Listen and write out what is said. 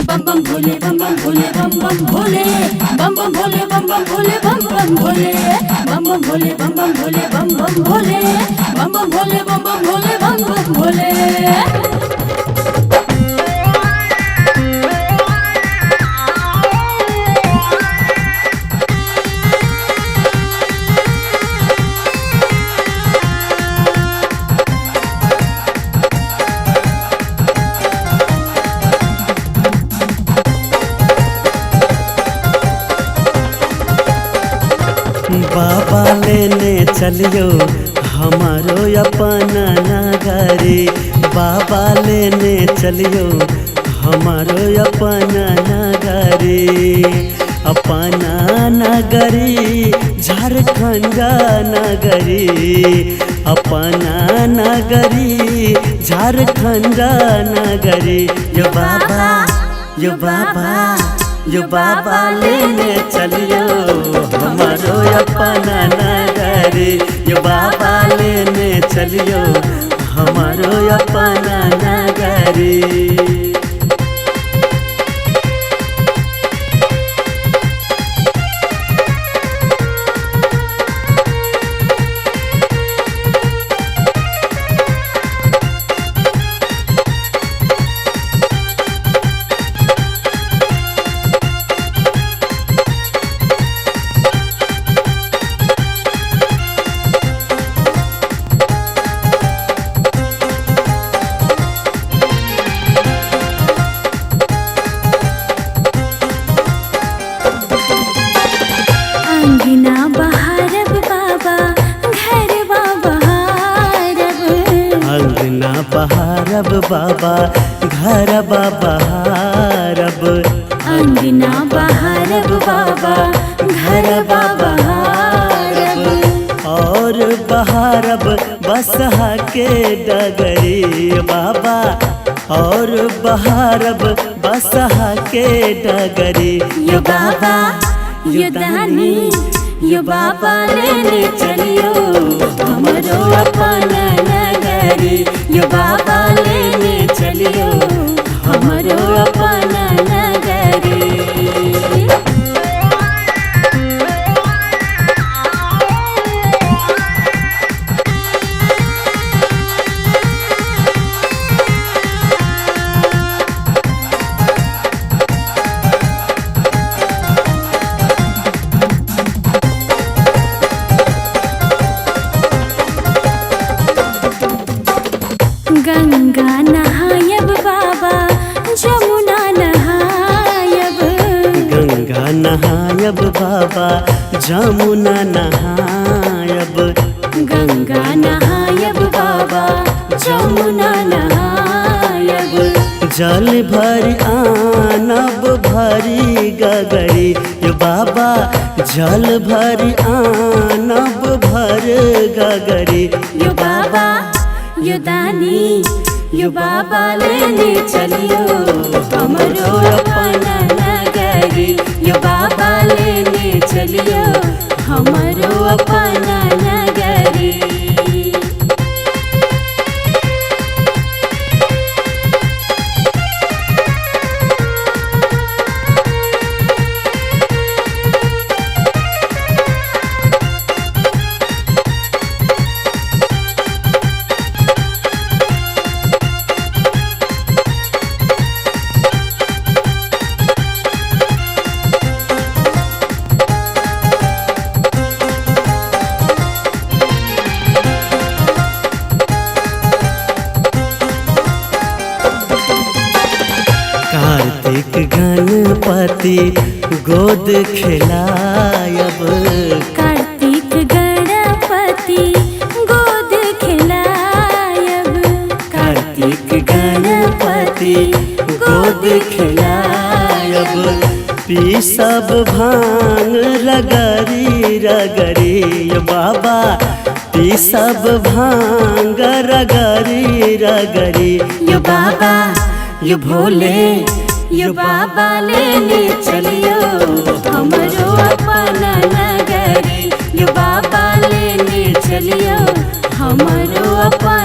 बम बम भोले बम बम भोले बम बम भोले बम बम भोले बम बम भोले बम बम भोले बम बम भोले बम बम भोले बम बम भोले बम बम भोले बम बम भोले बम बम भोले। बाबा लेने चलियो हमारो अपना नगरी, बाबा लेने चलियो हमारो अपना नगरी, अपना नगरी झारखंड नगरी, अपना नगरी झारखंड नगरी। यो बाबा लेने चलियो हमारो अपना नगरी, यो बाबा लेने चलियो हमारो अपना नगरी। बहारब बाबा घर बहारब, अंगना बहारब बाबा घर बहारब, और बहारब बसहा के डगरी बाबा, और बहारब बसहा के डगरी। यो बाबा यो दानी यो बाबा लेने चलियो हमरो अपना नगरी, यो बाबा लेने चलियो हमरो अपना नगरी। गंगा नहायब बाबा जमुना नहायब, गंगा नहायब बाबा जमुना नहायब, गंगा नहायब बाबा जमुना नहायब, जल भरी आनब भरी गगरी, यो बाबा जल भरी आनब भर गगरी। यो बाबा यो दानी यो बाबा लेने चलियो हमरो अपना नगरी, यो बाबा लेने चलियो हमरो अपना नगरी। कार्तिक गणपति गोद खिलायब, कार्तिक गणपति गोद खिलायब, कार्तिक गणपति गोद खिलायब, पीसब भांग रगरी रगरी, यो बाबा पीसब भांग रगरी रगरी। यो बाबा यो भोले यो बाबा लेने चलियो हमरो अपना नगरी, यो बाबा लेने चलियो हमरो अपना